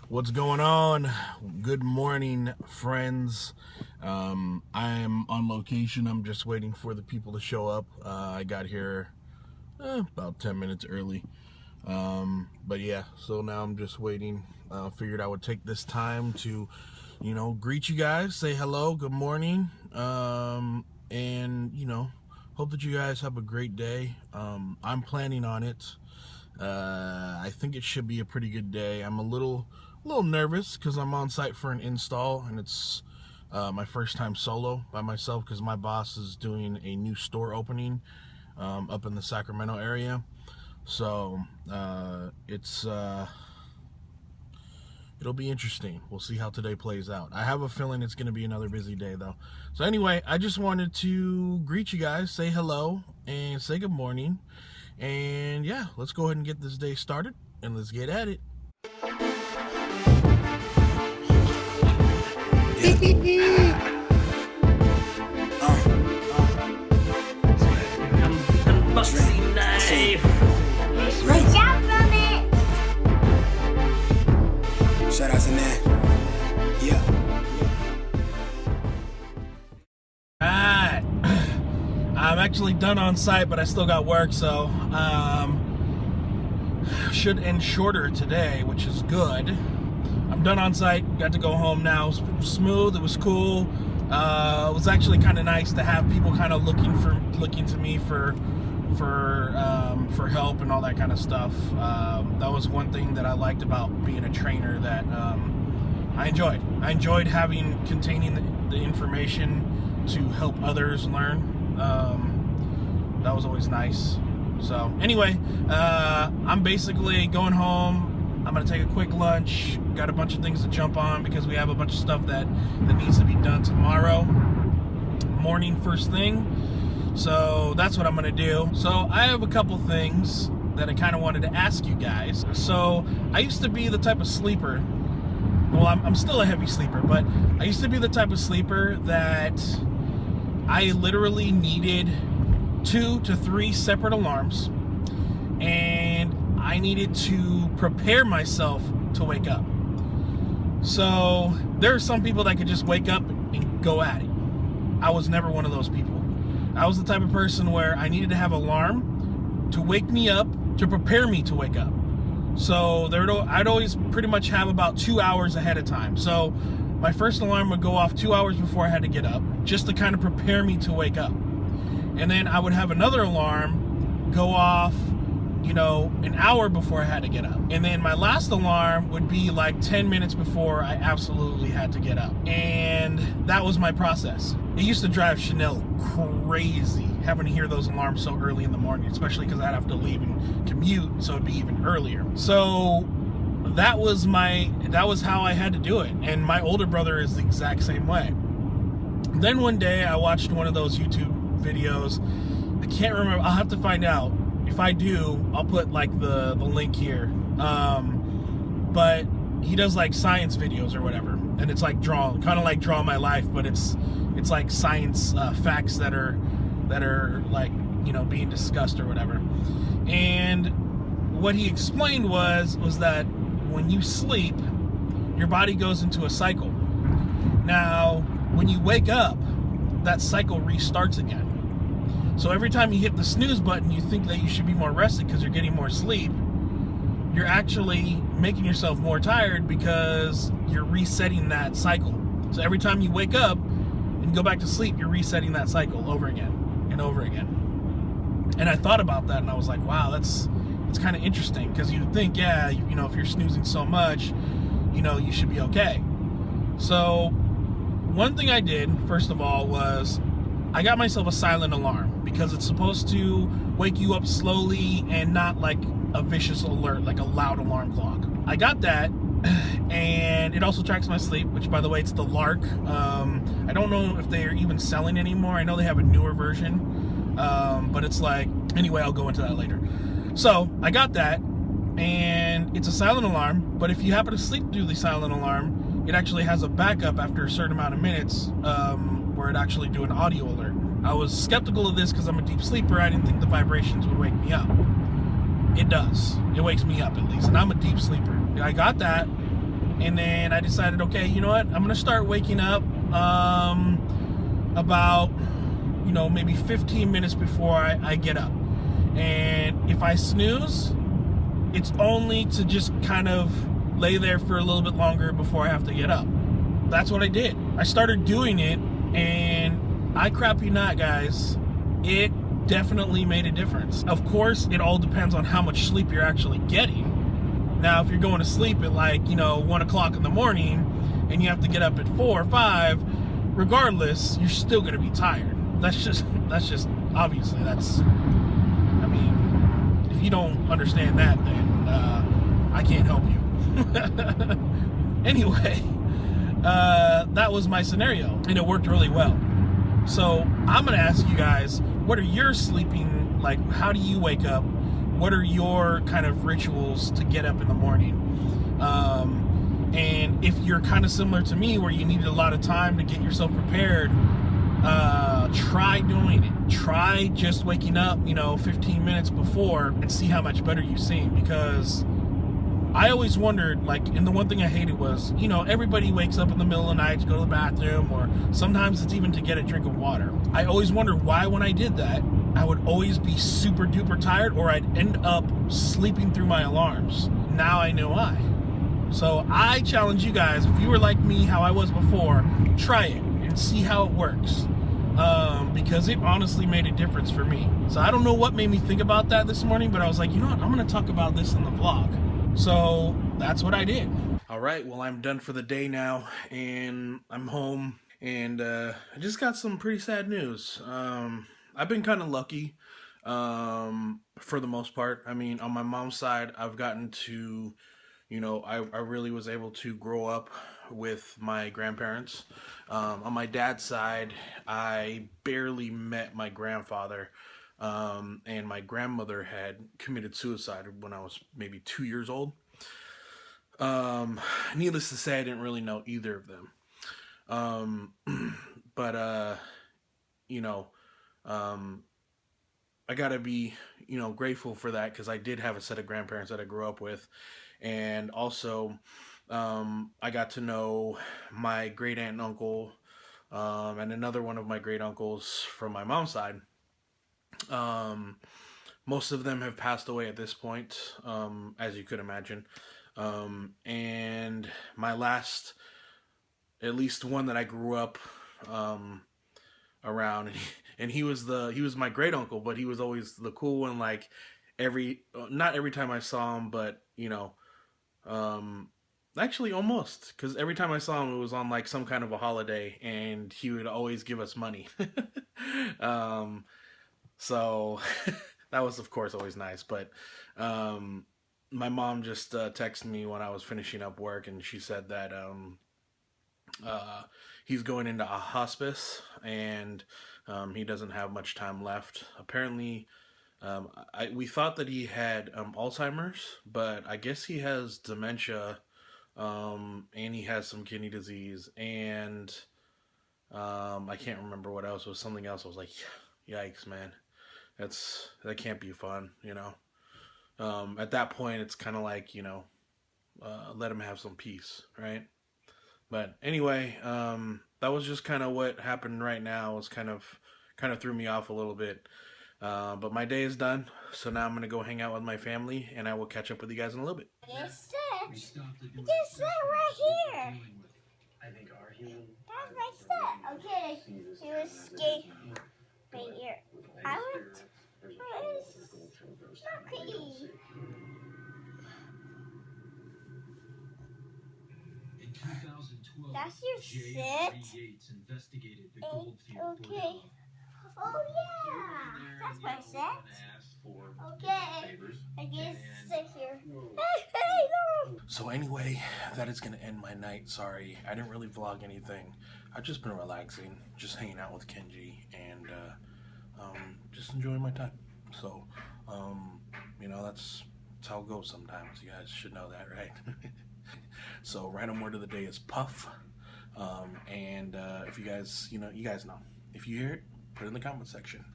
What's going on? Good morning, friends. I am on location. I'm just waiting for the people to show up. I got here about 10 minutes early. But yeah, so now I'm just waiting. Figured I would take this time to, greet you guys, say hello, good morning, and, hope that you guys have a great day. I'm planning on it. I think it should be a pretty good day. I'm a little nervous because I'm on site for an install, and it's my first time solo by myself because my boss is doing a new store opening up in the Sacramento area. So it'll be interesting. We'll see how today plays out. I have a feeling it's going to be another busy day though. So anyway, I just wanted to greet you guys, say hello, and say good morning. And yeah, let's go ahead and get this day started, and let's get at it. Watch out from it! Shout out to Nat. Yeah. Alright. I'm actually done on site, but I still got work, so should end shorter today, which is good. I'm done on site, got to go home now. It was smooth, it was cool. It was actually kind of nice to have people kind of looking to me for help and all that kind of stuff. That was one thing that I liked about being a trainer that I enjoyed. I enjoyed containing the information to help others learn. That was always nice. So anyway, I'm basically going home. I'm gonna take a quick lunch. Got a bunch of things to jump on because we have a bunch of stuff that needs to be done tomorrow morning first thing. So that's what I'm gonna do. So I have a couple things that I kind of wanted to ask you guys. So I used to be the type of sleeper, well, I'm still a heavy sleeper, but I used to be the type of sleeper that I literally needed 2 to 3 separate alarms, and I needed to prepare myself to wake up. So there are some people that could just wake up and go at it. I was never one of those people. I was the type of person where I needed to have an alarm to wake me up, to prepare me to wake up. So I'd always pretty much have about 2 hours ahead of time. So my first alarm would go off 2 hours before I had to get up, just to kind of prepare me to wake up. And then I would have another alarm go off, an hour before I had to get up. And then my last alarm would be like 10 minutes before I absolutely had to get up. And that was my process. It used to drive Chanel crazy having to hear those alarms so early in the morning, especially because I'd have to leave and commute, so it'd be even earlier. So that was how I had to do it. And my older brother is the exact same way. Then one day I watched one of those YouTube videos. I can't remember. I'll have to find out. If I do, I'll put like the link here. But he does like science videos or whatever, and it's like kind of like Draw My Life, but it's like science facts that are like being discussed or whatever. And what he explained was that when you sleep, your body goes into a cycle. Now, when you wake up, that cycle restarts again. So every time you hit the snooze button, you think that you should be more rested because you're getting more sleep. You're actually making yourself more tired because you're resetting that cycle. So every time you wake up and go back to sleep, you're resetting that cycle over again and over again. And I thought about that, and I was like, wow, that's kind of interesting, because you'd think, yeah, if you're snoozing so much, you should be okay. So one thing I did, first of all, was I got myself a silent alarm, because it's supposed to wake you up slowly and not like a vicious alert, like a loud alarm clock. I got that, and it also tracks my sleep, which, by the way, it's the Lark. I don't know if they're even selling anymore. I know they have a newer version, but it's like, anyway, I'll go into that later. So I got that, and it's a silent alarm, but if you happen to sleep through the silent alarm, it actually has a backup after a certain amount of minutes, where it actually do an audio alert. I was skeptical of this because I'm a deep sleeper. I didn't think the vibrations would wake me up. It does. It wakes me up, at least, and I'm a deep sleeper. I got that, And then I decided, okay, you know what? I'm gonna start waking up about, maybe 15 minutes before I get up. And if I snooze, it's only to just kind of lay there for a little bit longer before I have to get up. That's what I did. I started doing it, and I crap you not, guys, it definitely made a difference. Of course, it all depends on how much sleep you're actually getting. Now, if you're going to sleep at 1 o'clock in the morning and you have to get up at 4 or 5, regardless, you're still going to be tired. That's just obviously, I mean, if you don't understand that, then I can't help you. Anyway, that was my scenario, and it worked really well. So I'm going to ask you guys, what are your sleeping, how do you wake up? What are your kind of rituals to get up in the morning? And if you're kind of similar to me, where you needed a lot of time to get yourself prepared, try doing it. Try just waking up, 15 minutes before, and see how much better you seem. Because I always wondered, and the one thing I hated was, everybody wakes up in the middle of the night to go to the bathroom, or sometimes it's even to get a drink of water. I always wondered why, when I did that, I would always be super duper tired, or I'd end up sleeping through my alarms. Now I know why. So I challenge you guys, if you were like me, how I was before, try it and see how it works. Because it honestly made a difference for me. So I don't know what made me think about that this morning, but I was like, you know what, I'm going to talk about this in the vlog. So that's what I did. All right, well, I'm done for the day now, and I'm home, and I just got some pretty sad news. I've been kind of lucky for the most part. I mean, on my mom's side, I've gotten to, I really was able to grow up with my grandparents. On my dad's side, I barely met my grandfather, and my grandmother had committed suicide when I was maybe 2 years old. Needless to say, I didn't really know either of them. But I gotta be, grateful for that, because I did have a set of grandparents that I grew up with. And also, I got to know my great aunt and uncle, and another one of my great uncles from my mom's side. Most of them have passed away at this point, as you could imagine. And my last, at least one that I grew up around, and he was my great uncle, but he was always the cool one. Not every time I saw him, but actually almost, because every time I saw him, it was on some kind of a holiday, and he would always give us money. So that was, of course, always nice. But my mom just texted me when I was finishing up work, and she said that he's going into a hospice, and he doesn't have much time left. Apparently, we thought that he had Alzheimer's, but I guess he has dementia, and he has some kidney disease, and I can't remember what else. It was something else. I was like, yikes, man. That can't be fun, At that point, it's kind of like, let him have some peace, right? But anyway, that was just kind of what happened right now. It was kind of threw me off a little bit. But my day is done, so now I'm going to go hang out with my family, and I will catch up with you guys in a little bit. It's set right here. That's my set. Okay, it was skate right here. I went. It's not pretty. That's your set. Okay. Oh yeah, that's my set. Okay, I guess sit here. Hey, no. So anyway, that is going to end my night. Sorry, I didn't really vlog anything. I've just been relaxing, just hanging out with Kenji, and just enjoying my time. So, that's how it goes sometimes. You guys should know that, right? So, random word of the day is puff. And if you guys, you guys know. If you hear it, put it in the comment section.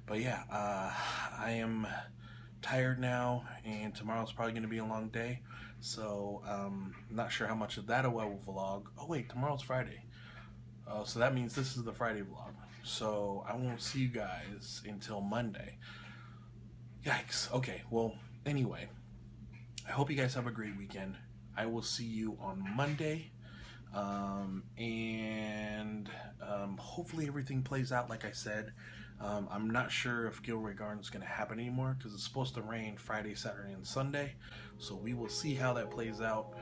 But yeah, I am tired now, and tomorrow's probably going to be a long day. So not sure how much of that I will vlog. Oh wait, tomorrow's Friday. So that means this is the Friday vlog. So I won't see you guys until Monday. Yikes. Okay, well, anyway, I hope you guys have a great weekend. I will see you on Monday. Hopefully everything plays out like I said. I'm not sure if Gilroy Gardens is going to happen anymore because it's supposed to rain Friday, Saturday, and Sunday. So we will see how that plays out.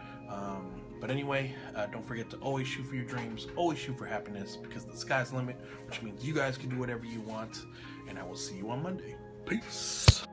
But anyway, don't forget to always shoot for your dreams, always shoot for happiness, because the sky's the limit, which means you guys can do whatever you want. And I will see you on Monday. Peace.